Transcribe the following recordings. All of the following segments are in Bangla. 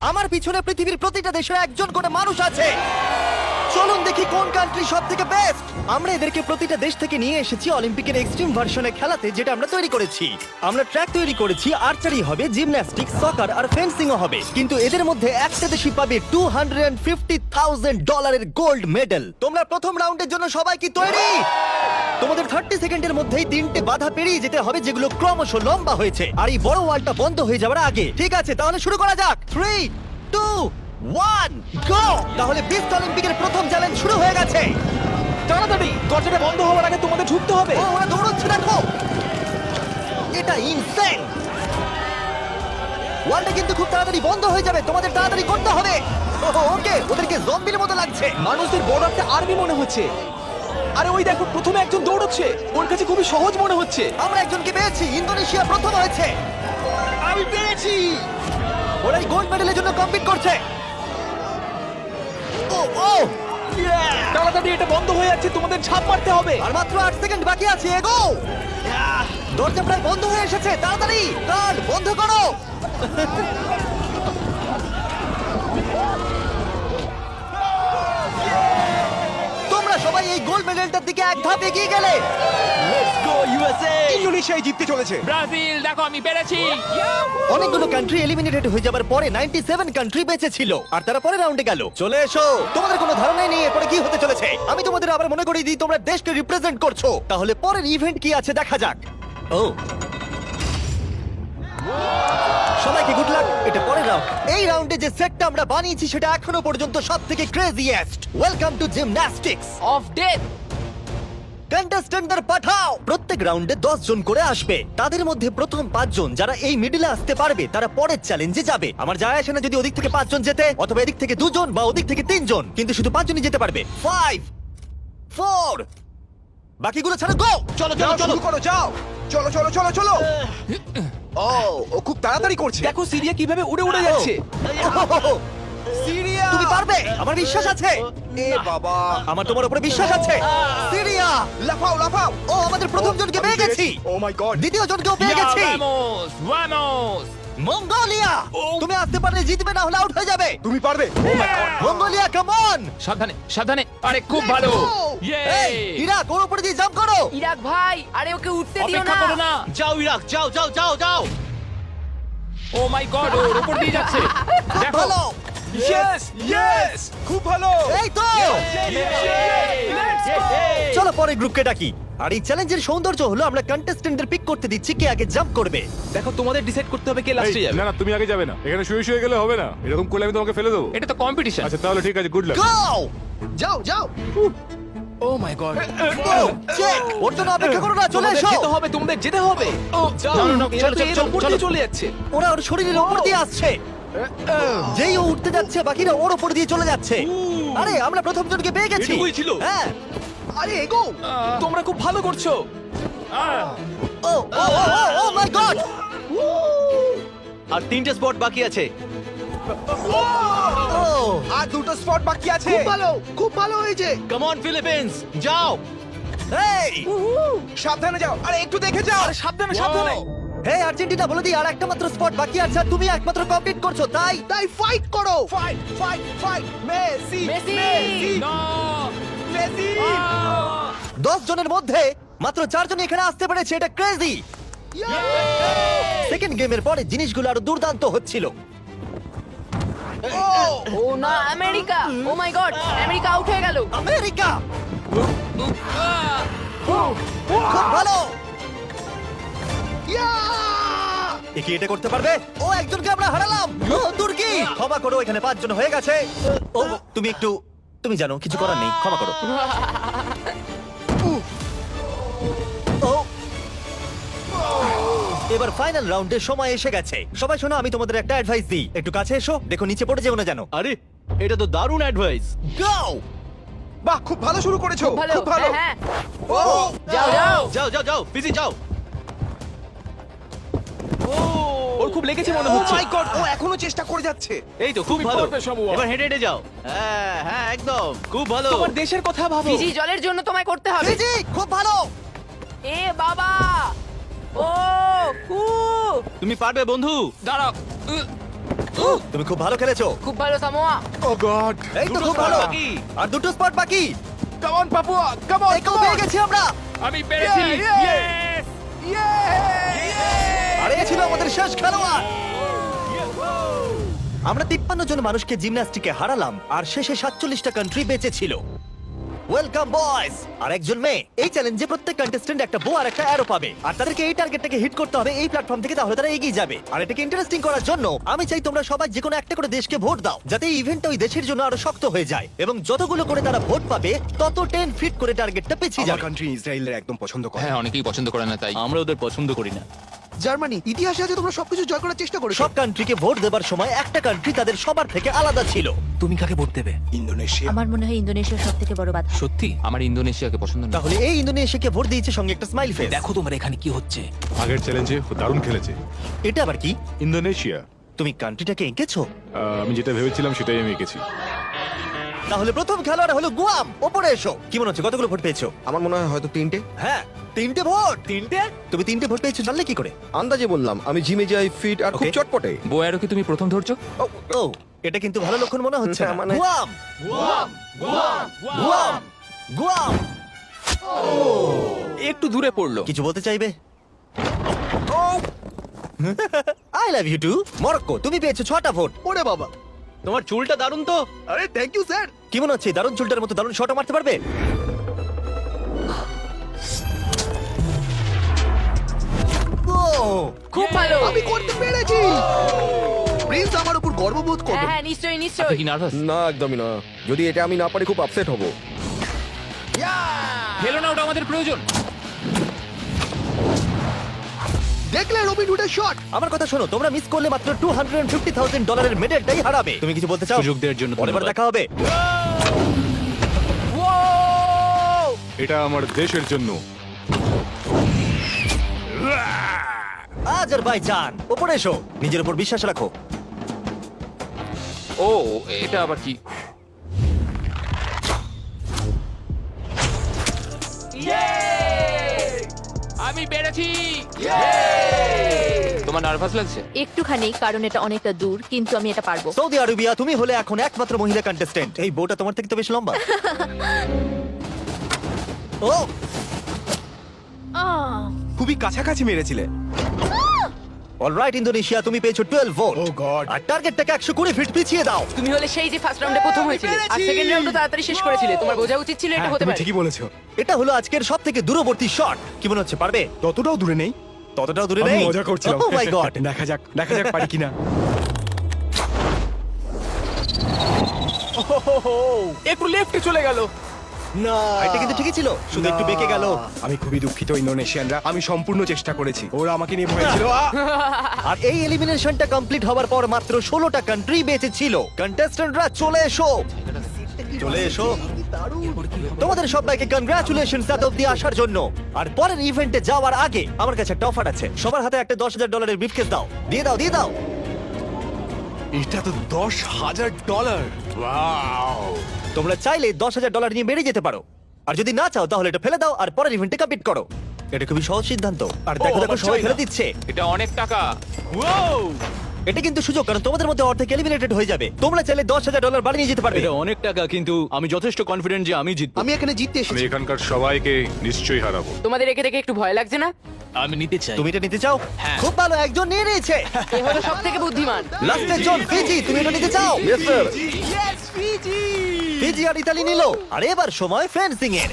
আমার পিছনে পৃথিবীর প্রতিটা দেশের একজন করে মানুষ আছে। চলুন দেখি কোন কান্ট্রি সব থেকে বেস্ট। আমরা এদেরকে প্রতিটা দেশ থেকে নিয়ে এসেছি অলিম্পিকের এক্সট্রিম ভার্সনে খেলাতে, যেটা আমরা তৈরি করেছি। আমরা ট্র্যাক তৈরি করেছি, আর্চারি হবে, জিমন্যাস্টিক্স, সকার আর ফেন্সিংও হবে। কিন্তু এদের মধ্যে একটা দেশই পাবে $250,000 গোল্ড মেডেল। তোমরা প্রথম রাউন্ডের জন্য সবাই কি তৈরি? তোমাদের 30 সেকেন্ডের মধ্যেই 3টে বাধা পেরিয়ে যেতে হবে, যেগুলো ক্রমশ লম্বা হয়েছে, আর এই বড় ওয়ালটা বন্ধ হয়ে যাওয়ার আগে। ঠিক আছে, তাহলে শুরু করা যাক। 3, 2, 1, গো! তাহলে বিস্ট অলিম্পিকের প্রথম চ্যালেঞ্জ শুরু হয়ে গেছে। তাড়াতাড়ি দরজাটা বন্ধ হওয়ার আগে তোমাদের ঢুকতে হবে। ও, ওরা দৌড়চ্ছে, দেখো, এটা ইনসেন। ওয়ালটা কিন্তু খুব তাড়াতাড়ি বন্ধ হয়ে যাবে, তোমাদের তাড়াতাড়ি করতে হবে। ওকে, ওদেরকে জম্বির মতো লাগছে। মানুষদের বড় একটা আর্মি মনে হচ্ছে। আরে ওই দেখো, প্রথমে একজন দৌড়চ্ছে, ওর কাছে খুবই সহজ মনে হচ্ছে। আমরা একজনকে পেয়েছি, ইন্দোনেশিয়া প্রথম হয়েছে। আমি পেরেছি। ওরা এই গোল্ড মেডেলের জন্য কম্পিট করছে। ও ও, তাড়াতাড়ি, এটা বন্ধ হয়ে যাচ্ছে, তোমাদের ঝাঁপ মারতে হবে। আর মাত্র 8 সেকেন্ড বাকি আছে, এগো। দরজা প্রায় বন্ধ হয়ে এসেছে, তাড়াতাড়ি গার্ড বন্ধ করো। তোমরা সবাই এই গোল্ড মেডেলটার দিকে এক ধাপ এগিয়ে গেলে। Let's go USA. ইন্দোনেশিয়ায় জিততে চলেছে। ব্রাজিল, দেখো আমি পেরেছি। অনেকগুলো কান্ট্রি এলিমিনেটেড হয়ে যাবার পরে 97 কান্ট্রি বেঁচে ছিল, আর তারা পরের রাউন্ডে গেল। চলে এসো, তোমাদের কোনো ধারণাই নেই এরপরে কি হতে চলেছে। আমি তোমাদের আবার মনে করিয়ে দিই, তোমরা দেশকে রিপ্রেজেন্ট করছো। তাহলে পরের ইভেন্ট কি আছে দেখা যাক। ও, সবাইকে গুড লাক। এটা পরের রাউন্ড। এই রাউন্ডে যে সেটটা আমরা বানিয়েছি সেটা এখনো পর্যন্ত সবথেকে craziest. Welcome to gymnastics. Of death. কন্টেস্টেন্টদের পাঠাও। প্রত্যেক রাউন্ডে 10 জন করে আসবে। তাদের মধ্যে প্রথম 5 জন যারা এই মিডলে আসতে পারবে তারা পরের চ্যালেঞ্জে যাবে। আমার যায় আসে না যদি ওদিক থেকে 5 জন যেতে, অথবা এদিক থেকে 2 জন বা ওদিক থেকে 3 জন, কিন্তু শুধু 5 জনই যেতে পারবে। 5, 4, বাকিগুলো ছাড়ো, গো। চলো চলো চলো, শুরু করো, যাও। চলো চলো চলো চলো। ও খুব তাড়াতাড়ি করছে। দেখো সিরিয়া কিভাবে উড়ে উড়ে যাচ্ছে। সিরিয়া, তুমি পারবে, আমার বিশ্বাস আছে। এ বাবা, আমার তোমার উপরে বিশ্বাস আছে। সিরিয়া, লাফাও লাফাও। ও, আমাদের প্রথম জনকে পেয়ে গেছি। ও মাই গড, দ্বিতীয় জনকেও পেয়ে গেছি। Vamos, vamos. মঙ্গোলিয়া, তুমি আসতে পারলে জিতবে, না হলে আউট হয়ে যাবে। তুমি পারবে। ও মাই গড, মঙ্গোলিয়া, কাম অন। সাবধানে, সাবধানে। আরে খুব ভালো। ইয়ে। এই, ইরাক, ওর উপরে দিয়ে জাম্প করো। ইরাক ভাই, আরে ওকে উঠতে দিও অপেক্ষা না। করো না। যাও ইরাক, যাও যাও যাও যাও। ও মাই গড, ওর উপর দিয়ে যাচ্ছে। দেখো। ভালো, ইয়েস ইয়েস, খুব ভালো। এই তো। চলো পরে গ্রুপকে ডাকি। আর এই চ্যালেঞ্জের সৌন্দর্য হলো আমরা কন্টেস্টেন্টদের পিক করতে দিচ্ছি কে আগে জাম্প করবে। দেখো তোমাদের ডিসাইড করতে হবে কে লাস্টে যাবে। না না, তুমি আগে যাবে না, এখানে শুয়ে শুয়ে গেলে হবে না। এরকম করলে আমি তোমাকে ফেলে দেবো। এটা তো কম্পিটিশন। আচ্ছা তাহলে ঠিক আছে, গুড লাক। গো, যাও যাও। ও মাই গড। চেক। ওর জন্য অপেক্ষা করো না, চলে তোমাদের এসো। যেতে হবে, তোমাদের যেতে হবে। ও যাও, না, না, না, এরা চলো, তো চলো, এর চলো, উপর দিয়ে চলে যাচ্ছে। ওরা ওর শরীরের উপর দিয়ে আসছে। যেই ও উঠতে যাচ্ছে, বাকিরা ওর উপর দিয়ে চলে যাচ্ছে। আরে আমরা প্রথম জনকে পেয়ে গেছি। এটুকুই ছিল? হ্যাঁ। আরে এগো। তোমরা খুব ভালো করছো। ও ও ও মাই গড। আর 3টে স্পট বাকি আছে। ও, আর দুটো স্পট বাকি আছে। খুব ভালো হয়েছে। কাম অন ফিলিপিন্স, যাও। এই, সাবধানে যাও, আরে একটু দেখে যাও। আরে সাবধানে সাবধানে। হেই আর্জেন্টিনা, বলে দিই আর একটা মাত্র স্পট বাকি আছে, আর তুমি একমাত্র কমপ্লিট করছো, তাই তাই ফাইট করো, fight fight fight. Messi Messi. না। মেসি। 10 জনের মধ্যে মাত্র 4 জন এখানে আসতে পেরেছে, এটা ক্রেজি। সেকেন্ড গেমের পরে জিনিসগুলো আরো দুর্দান্ত হচ্ছিল। ও না, আমেরিকা। ও মাই গড, আমেরিকা আউট হয়ে গেল। আমেরিকা, খুব ভালো। এ কি এটা করতে পারবে? ও, একজনকে আমরা হারালাম। ও, তুর্কি, ক্ষমা করো, এখানে 5 জন হয়ে গেছে। ও, তুমি জানো কিছু করার নেই, ক্ষমা করো। ও, এবার ফাইনাল রাউন্ডের সময় এসে গেছে। সবাই শোনো, আমি তোমাদের একটা অ্যাডভাইস দিই, একটু কাছে এসো, দেখো নিচে পড়ে যেও না যেন। আরে এটা তো দারুণ অ্যাডভাইস। গো! বাহ, খুব ভালো শুরু করেছো। ভালো, খুব ভালো। হ্যাঁ, ও যাও যাও। যাও যাও যাও, বিজি যাও। ওর খুব লেগেছে মনে ও হচ্ছে। মাই গড, ও এখনো চেষ্টা করে যাচ্ছে। এই তো খুব ভালো। পারবে, শামুয়া। এবার হেঁটে হেঁটে যাও। হ্যাঁ হ্যাঁ, একদম খুব ভালো। তোমার দেশের কথা ভাবো। ফিজি, জলের জন্য তোমায় করতে হবে। ফিজি, খুব ভালো। এ বাবা, ও হু। তুমি পারবে বন্ধু। দাঁড়াও। তুমি খুব ভালো খেলেছো। খুব ভালো সামোয়া। ও গড এই তো খুব ভালো। আর দুটো স্পট বাকি। Come on Papua, come on, একেও পেয়ে গেছি আমরা। আমি পেরেছি। Yes! আর এই ছিল আমাদের শেষ খেলোয়াড়। আমরা 53 জন মানুষকে জিমন্যাস্টিকে হারালাম আর শেষে 47টা কান্ট্রি বেঁচে ছিল। Welcome boys. আর একজন মেয়ে। এই চ্যালেঞ্জে প্রত্যেক কন্টেস্ট্যান্ট একটা বো আর একটা অ্যারো পাবে আর তাদেরকে এই টার্গেটটাকে হিট করতে হবে এই প্ল্যাটফর্ম থেকে, তাহলে তারা এগিয়ে যাবে। আর এটাকে ইন্টারেস্টিং করার জন্য আমি চাই তোমরা সবাই যে কোনো একটা করে দেশকে ভোট দাও, যাতে এই ইভেন্টটা ওই দেশের জন্য আরো শক্ত হয়ে যায় এবং যতগুলো করে তারা ভোট পাবে তত 10 ফিট করে টার্গেটটা পিছিয়ে আমার যাবে। কান্ট্রি ইসরায়েলের একদম পছন্দ করে। হ্যাঁ, অনেকেই পছন্দ করে না তাই। আমরা ওদের পছন্দ করি না। জার্মানি, ইতিহাসে আছে তোমরা সবকিছু জয় করার চেষ্টা করেছো। সব কান্ট্রিকে ভোট দেবার সময় একটা কান্ট্রি তাদের সবার থেকে আলাদা ছিল। তুমি কাকে ভোট দেবে? ইন্দোনেশিয়া। আমার মনে হয় ইন্দোনেশিয়া সব থেকে বড় বাধা। সত্যি? আমার ইন্দোনেশিয়াকে পছন্দ না। তাহলে এই ইন্দোনেশিয়াকে ভোট দিয়েছে সঙ্গে একটা স্মাইল ফেস। দেখো তোমার এখানে কি হচ্ছে। আগের চ্যালেঞ্জে দারুণ খেলেছে এটা আবার কি? ইন্দোনেশিয়া। তুমি কান্ট্রিটাকে এঁকেছো? আমি যেটা ভেবেছিলাম সেটাই আমি এঁকেছি। তাহলে প্রথম খেলোয়াড় হলো গুয়াম। ওপরে এসো। কি মনে হচ্ছে কতগুলো ভোট পেয়েছো? আমার মনে হয় হয়তো 3টে। হ্যাঁ, 3টে ভোট। 3টে? তুমি 3টে ভোট পেয়েছো জানলে কি করে? আন্দাজে বললাম, আমি জিমে যাই, ফিট আর খুব Okay. চটপটে। বোয়ারও কি তুমি প্রথম ধরছো? ও, এটা কিন্তু ভালো লক্ষণ মনে হচ্ছে না। মানে- গুয়াম। গুয়াম। গুয়াম। একটু দূরে পড়লো। কিছু বলতে চাইবে? I love you too. Morocco, তুমি পেয়েছো 6টা ভোট। ওরে বাবা, তোমার চুলটা দারুণ তো। আরে থ্যাংক ইউ স্যার। কি মনে হচ্ছে দারুণ চুলটার মতো দারুণ শটও মারতে পারবে? ও, খুব ভালো। আমি করতে পেরেছি। প্রিন্স আমার উপর গর্ববোধ হ্যাঁ করবে। হ্যাঁ নিশ্চয়ই আপনি নিশ্চয়ই। কি নার্ভাস? না, একদমই না। যদি এটা আমি না পারি খুব আপসেট হব। খেলো না, ওটা আমাদের প্রয়োজন। দেখলে রবিন হুডের শট। আমার কথা শোনো, তোমরা মিস করলে মাত্র $250,000 মেডেলটাই হারাবে। তুমি কিছু বলতে চাও? সুযোগ দেওয়ার জন্য পরের বার ধন্যবাদ। দেখা হবে। এটা আমার দেশের জন্য। আজারবাইজান, উপরে এসো। নিজের উপর বিশ্বাস রাখো। ও, এটা আবার কি? আমি পেরেছি। তোমার নার্ভাস লাগছে? একটুখানি, কারণ এটা অনেকটা দূর, কিন্তু আমি এটা পারবো। সৌদি আরবিয়া, তুমি হলে এখন একমাত্র মহিলা কন্টেস্ট্যান্ট। এই বউটা তোমার থেকে তো বেশ লম্বা। ও, আহ, খুবই কাছাকাছি মেরেছিলে। অলরাইট ইন্দোনেশিয়া, তুমি পেয়েছো 12 ভোট। Oh God. আর টার্গেটটাকে 120 ফিট পিছিয়ে দাও। তুমি হলে সেই যে ফার্স্ট রাউন্ডে প্রথম হয়েছিলে আর সেকেন্ড রাউন্ডে তাড়াতাড়ি শেষ করেছিলে। তোমার বোঝা উচিত ছিল এটা হতে তুমি পারে। ঠিকই বলেছো। এটা হলো আজকের সবথেকে দূরবর্তী শট। কি মনে হচ্ছে পারবে? ততটাও দূরে নেই। ততটাও দূরে আমি নেই। মজা করছিলাম। Oh my God. দেখা যাক পারি কিনা। একটু লেফটে চলে গেল। না, এটা কিন্তু ঠিকই ছিল, শুধু একটু বেঁকে গেল। আমি খুবই দুঃখিত ইন্দোনেশিয়ানরা, আমি সম্পূর্ণ চেষ্টা করেছি। ওরা আমাকে নিয়ে ভয় ছিল। আর এই এলিমিনেশনটা কমপ্লিট হওয়ার পর মাত্র 16টা কান্ট্রি বেঁচে ছিল। কন্টেস্ট্যান্টরা চলে এসো। চলে এসো। তোমাদের সবাইকে কনগ্রাচুলেশনস এত অব্দি আসার জন্য। আর পরের ইভেন্টে যাওয়ার আগে আমার কাছে একটা অফার আছে। সবার হাতে একটা $10,000 ব্রিফকেস দাও। দিয়ে দাও, দিয়ে দাও। এটা তো $10,000। তোমরা চাইলে $10,000 নিয়ে বেরিয়ে যেতে পারো। আর যদি না চাও তাহলে এটা ফেলে দাও আর পরের ইভেন্টে কমপ্লিট করো। এটা খুবই সহজ সিদ্ধান্ত। আর দেখো দেখো সবাই ফেলে দিচ্ছে। এটা অনেক টাকা। এটা কিন্তু সুযোগ, কারণ তোমাদের মধ্যে অর্ধেক এলিমিনেটেড হয়ে যাবে। তোমরা চাইলে $10,000 বাড়ি নিয়ে যেতে পারবে। এটা অনেক টাকা, কিন্তু আমি যথেষ্ট কনফিডেন্ট যে আমি জিতবো। আমি এখানে জিততে আমি এসেছি। এখানকার সবাইকে নিশ্চয়ই হারাবো। তোমাদের একে দেখে একটু ভয় লাগছে না? আমি নিতে চাই। তুমি এটা নিতে চাও? খুব ভালো, একজন নিয়ে নিয়েছে। এ হলো সবথেকে বুদ্ধিমান। লাস্টের জন ফিজি, তুমি এটা নিতে চাও? ফিজি আর ইতালি নিল। আর এবার সময় ফেন্সিং এর।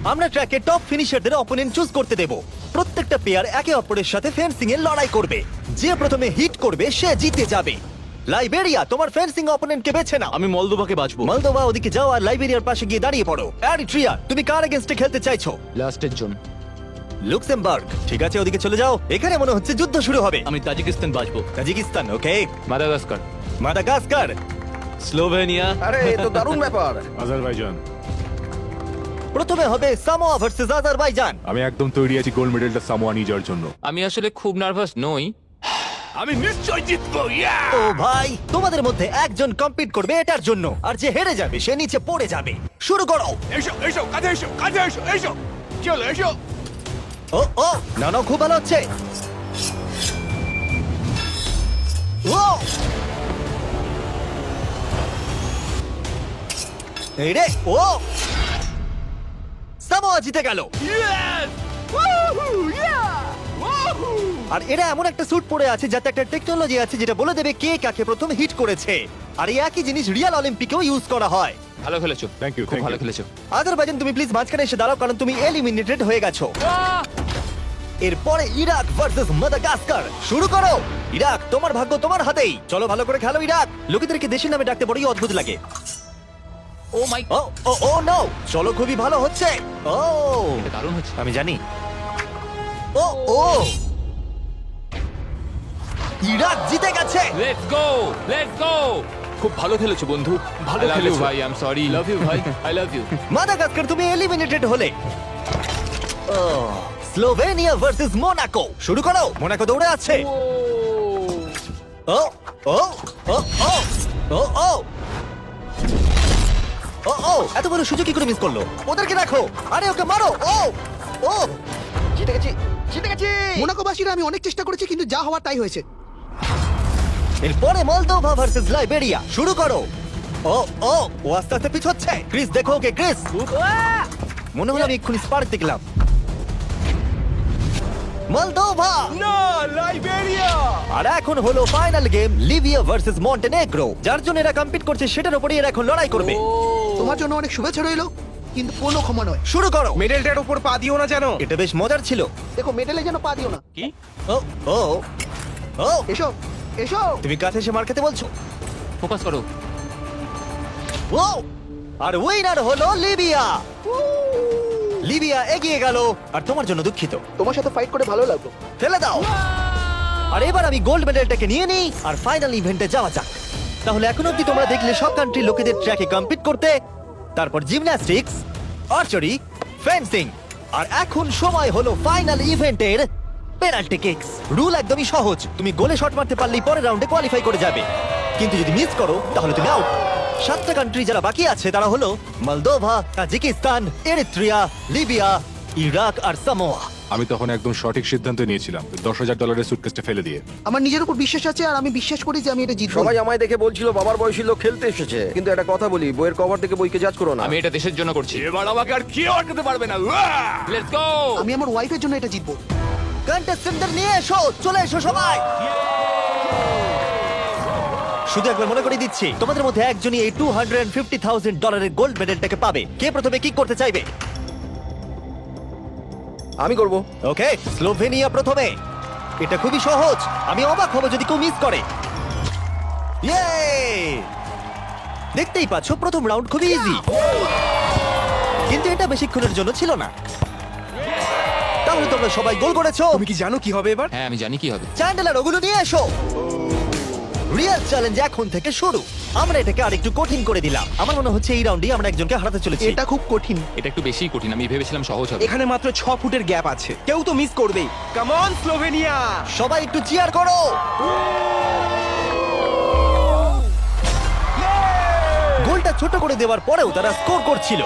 আমরা ট্র্যাকে টপ ফিনিশারদের অপোনেন্ট চুজ করতে দেব। প্রত্যেকটা প্লেয়ার একে অপরের সাথে ফেন্সিং এর লড়াই করবে। যে প্রথমে হিট করবে সে জিতে যাবে। লাইবেরিয়া, তোমার ফেন্সিং অপোনেন্টকে বেছে নাও। আমি মলদোভাকে বাঁচবো। মলদোভা, ওদিকে যাও আর লাইবেরিয়ার পাশে গিয়ে দাঁড়িয়ে পড়ো। এরিট্রিয়া, তুমি কার এগেইনস্টে খেলতে চাইছো? লাস্টের জন। লুক্সেমবার্গ, ঠিক আছে ওদিকে চলে যাও। এখানে মনে হচ্ছে যুদ্ধ শুরু হবে। আমি তাজিকিস্তান বাঁচবো। তাজিকিস্তান, ওকে। মাদাগাস্কার। Madagascar, Slovenia. আরে এ তো দারুণ ব্যাপার। আজারবাইজান। প্রথমে হবে সামোয়া ভার্সেস আজারবাইজান। আমি একদম তৈরি আছি গোল্ড মেডেলটা সামোয়া নিয়ে যাওয়ার জন্য। আমি আসলে খুব নার্ভাস নই। আমি নিশ্চয় জিতবো। ও ভাই, তোমাদের মধ্যে একজন কম্পিট করবে এটার জন্য, আর যে হেরে যাবে সে নিচে পড়ে যাবে। শুরু করো। এসো কাজে এসো। চলো এসো। ও না না, খুব ভালো হচ্ছে। ও এই রে ও সামোয়া জিতে গেল। আর এরা এমন একটা স্যুট পরে আছে যাতে একটা টেকনোলজি আছে যেটা বলে দেবে কে কাকে প্রথম হিট করেছে। আর এই একই জিনিস রিয়াল অলিম্পিকেও ইউজ করা হয়। ভালো খেলেছো, Thank you, খুব thank ভালো you. খেলেছো। আজারবাইজান তুমি প্লিজ মাঝখানে এসে দাঁড়াও, কারণ তুমি এলিমিনেটেড হয়ে গেছো। এরপরে ইরাক ভার্সেস মাদাগাস্কার। শুরু করো ইরাক, তোমার ভাগ্য তোমার হাতেই। চলো ভালো করে খেলো ইরাক। লোকেদেরকে দেশের নামে ডাকতে বড়ই অদ্ভুত লাগে। ও মাই, ও ও ও নো, চলো খুবই ভালো হচ্ছে। ও এটা দারুণ হচ্ছে। আমি জানি। ও ও ইরাক জিতে গেছে। Let's go, let's go. খুব ভালো খেলেছো বন্ধু, ভালো I love you খেলেছো ভাই, I'm sorry. লাভ ইউ ভাই, আই লাভ ইউ। মাদাগাস্কার তুমি এলিমিনেটেড হলে। Slovenia versus Monaco. শুরু করো। মোনাকো দৌড়ে আছে। ও ও ও ও ও ও ও ও এত বড় সুযোগ কি করে মিস করলো? ওদেরকে দেখো। আরে ওকে মারো। ও ও জিতে গেছি, জিতে গেছি। মোনাকোবাসীরা আমি অনেক চেষ্টা করেছি, কিন্তু যা হওয়ার তাই হয়েছে। এরপরে মলদোভা ভার্সেস লাইবেরিয়া। শুরু করো। ও ও ও আস্তে আস্তে পিছোচ্ছে। ক্রিস দেখো ওকে, ক্রিস। মনে হলো আমি এক্ষুনি স্পার্ক দেখলাম। মলদোভা। না, লাইবেরিয়া। আর এখন হলো final game, Libya versus Montenegro. যার জন্য এরা কম্পিট করছে সেটার উপরই এরা এখন লড়াই করবে। তোমার জন্য অনেক শুভেচ্ছা রইলো, কিন্তু কোনো ক্ষমা নয়। শুরু করো। মেডেলটার উপর পা দিও না জানো। এটা বেশ মজার ছিল। দেখো, মেডেলে যেন পা দিও না। কি? ও ও ও এসো, এসো। তুমি কাছে এসে মার খেতে বলছো? ফোকাস করো। ও আর উইনার হলো লিবিয়া। লিবিয়া এগিয়ে গেল। আর তোমার জন্য দুঃখিত। তোমার সাথে ফাইট করে ভালো লাগলো। ফেলে দাও। আর এবার আমি গোল্ড মেডেলটাকে নিয়ে নিই আর ফাইনাল ইভেন্টে যাওয়া যাক। তাহলে এখন অব্দি তোমরা দেখলে সব কান্ট্রি লোকেদের ট্র্যাকে কম্পিট করতে, তারপর জিমন্যাস্টিক্স, আর্চারি, ফেন্সিং, আর এখন সময় হলো ফাইনাল ইভেন্টের পেনাল্টি কিকস। রুল একদমই সহজ, তুমি গোলে শট মারতে পারলেই পরের রাউন্ডে কোয়ালিফাই করে যাবে, কিন্তু যদি মিস করো তাহলে তুমি আউট। 7টা কান্ট্রি যারা বাকি আছে তারা হলো Moldova, Tajikistan, Eritrea, Libya, Iraq আর সামোয়া। আমি তখন একদম সঠিক সিদ্ধান্ত নিয়েছিলাম, $10,000 সুটকেসটা ফেলে দিয়ে। আমার নিজের উপর বিশ্বাস আছে, আর আমি বিশ্বাস করি যে আমি এটা জিতবো। সবাই আমায় দেখে বলছিল বাবার বয়সী লোক খেলতে এসেছে, কিন্তু একটা কথা বলি, বইয়ের কভার থেকে বইকে জাজ করো না। আমি এটা দেশের জন্য করছি। এবার আমাকে আর কেউ আটকাতে পারবে না। Let's go. আমি আমার ওয়াইফের জন্য এটা জিতবো। কন্টেস্টেন্টদের নিয়ে এসো, চলে এসো সবাই। শুধু একবার মনে করে দিচ্ছি, তোমাদের মধ্যে একজনই এই $250,000 গোল্ড মেডেলটাকে পাবে। কে প্রথমে কি করতে চাইবে? আমি করব। ওকে, স্লোভেনিয়া প্রথমে। এটা খুবই সহজ, আমি অবাক হব যদি কেউ মিস করে। ইয়ে! দেখতেই পাচ্ছ প্রথম রাউন্ড খুবই ইজি, কিন্তু এটা বেশিক্ষণের জন্য ছিল না। তাহলে তোমরা সবাই গোল করেছো। তুমি কি জানো কি হবে এবার? হ্যাঁ, আমি জানি কি হবে। চ্যান্ডেলার ওগুলো নিয়ে এসো। রিয়েল চ্যালেঞ্জ এখন থেকে শুরু। আমরা এটাকে আরেকটু কঠিন করে দিলাম। আমার মনে হচ্ছে এই রাউন্ডে আমরা একজনকে হারাতে চলেছি। এটা খুব কঠিন। এটা একটু বেশিই কঠিন, আমি ভেবেছিলাম সহজ হবে। এখানে মাত্র 6 ফুটের গ্যাপ আছে, কেউ তো মিস করবেই। Come on Slovenia. সবাই একটু চিয়ার করো। গোলটা ছোট করে দেওয়ার পরেও তারা স্কোর করছিল,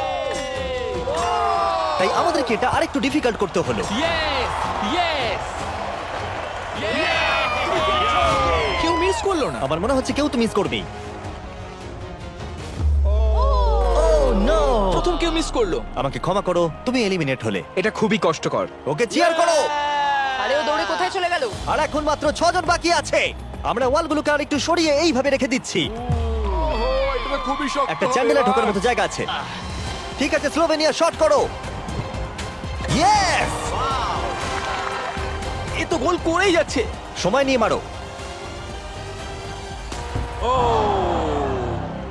তাই আমাদেরকে এটা আরেকটু ডিফিকাল্ট করতে হলো। Yes, yes. কেউ মিস করলো না। আমার মনে হচ্ছে কেউ তো মিস করবেই। Oh, no! প্রথম কেউ মিস করলো। আমাকে ক্ষমা করো, তুমি এলিমিনেট হলে। এটা খুবই কষ্টকর। ওকে চিয়ার করো। আরে ও দৌড়ে কোথায় চলে গেল? আর এখন মাত্র 6 জন বাকি আছে। আমরা ওয়ালগুলোকে আরেকটু সরিয়ে এইভাবে রেখে দিচ্ছি। এটা খুবই শক্ত। একটা চ্যান্ডেলার ঢোকার মতো জায়গা আছে। ঠিক আছে, স্লোভেনিয়া শট করো। ইয়েস! এ তো গোল করেই যাচ্ছে। সময় নিয়ে মারো।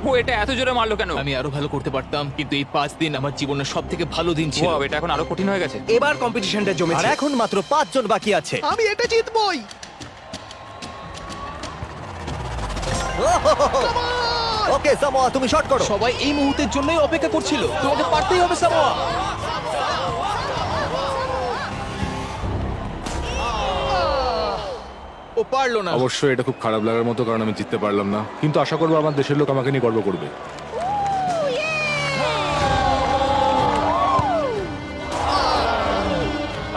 ও এটা এত জোরে মারলো কেন? আমি আরো ভালো করতে পারতাম, কিন্তু এই 5 দিন আমার জীবনের সবথেকে ভালো দিন ছিল। ওয়াও, এটা এখন আরো কঠিন হয়ে গেছে। এবার কম্পিটিশনটা আর জমেছে। এখন মাত্র 5 জন বাকি আছে। আমি এটা জিতবই। ওকে সামোয়া, তুমি শট করো। সবাই এই মুহূর্তের জন্যই অপেক্ষা করছিল। তোমাকে পারতেই হবে সামোয়া। ও পারলো না। অবশ্যই এটা খুব খারাপ লাগার মতো, কারণ আমি জিততে পারলাম না, কিন্তু আশা করবো আমার দেশের লোক আমাকে নিয়ে গর্ব করবে।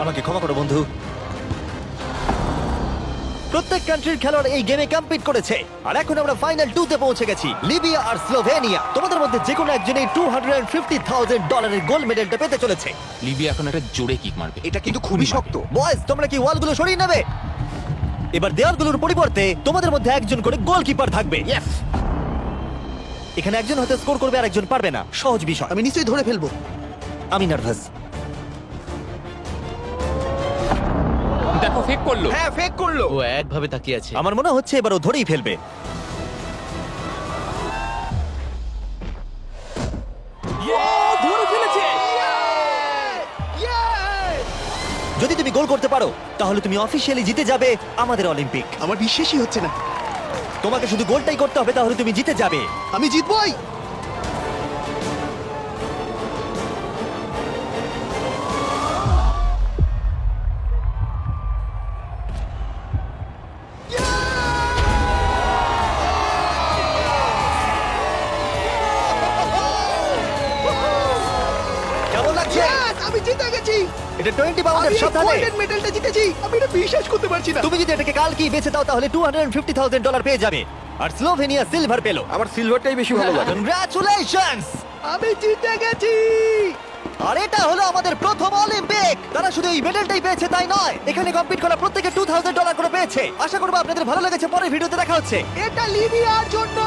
আমাকে ক্ষমা করো বন্ধু। প্রত্যেক কান্ট্রির খেলোয়াড় এই গেমে কম্পিট করেছে আর এখন আমরা ফাইনাল 2 তে পৌঁছে গেছি, লিবিয়া আর স্লোভেনিয়া। তোমাদের মধ্যে যে কোনো একজন এই $250,000 গোল্ড মেডেলটা পেতে চলেছে। লিবিয়া এখন একটা জোরে কিক মারবে। এটা কিন্তু খুবই শক্ত। বয়েজ, তোমরা কি ওয়ালগুলো সরিয়ে নেবে? এবার দেওয়ালগুলোর পরিবর্তে তোমাদের মধ্যে একজন করে গোলকিপার থাকবে। এখানে একজন হয়তো স্কোর করবে আর একজন পারবে না, সহজ বিষয়। আমি নিশ্চয়ই ধরে ফেলবো। আমি নার্ভাস। দেখো ফেক করলো। হ্যাঁ, ফেক করলো। ও একভাবে তাকিয়ে আছে। আমার মনে হচ্ছে এবার ও ধরেই ফেলবে। ধরে ফেলেছে। যদি তুমি গোল করতে পারো তাহলে তুমি অফিসিয়ালি জিতে যাবে আমাদের অলিম্পিক। আমার বিশ্বাসই হচ্ছে না। তোমাকে শুধু গোলটাই করতে হবে, তাহলে তুমি জিতে যাবে। আমি জিতবই। কেমন লাগছে? আমি জিতে গেছি। এটা 20 পাউন্ডের সাথে মেডেলটা জিতেছি। আমি এটা বিশ্বাস করতে পারছি না। তুমি যদি এটাকে কালকেই বেচে দাও তাহলে $250,000 পেয়ে যাবে। আর স্লোভেনিয়া সিলভার পেলো। আমার সিলভারটাই বেশি ভালো লাগে। কংগ্রাচুলেশনস! আমি জিতে গেছি। আর এটা হলো আমাদের প্রথম অলিম্পিক। তারা শুধু এই মেডেলটাই পেয়েছে তাই নয়, এখানে কম্পিট করা প্রত্যেকে $2,000 করে পেয়েছে। আশা করবো আপনাদের ভালো লেগেছে। পরের ভিডিওতে দেখা হচ্ছে। এটা লিবিয়ার জন্য।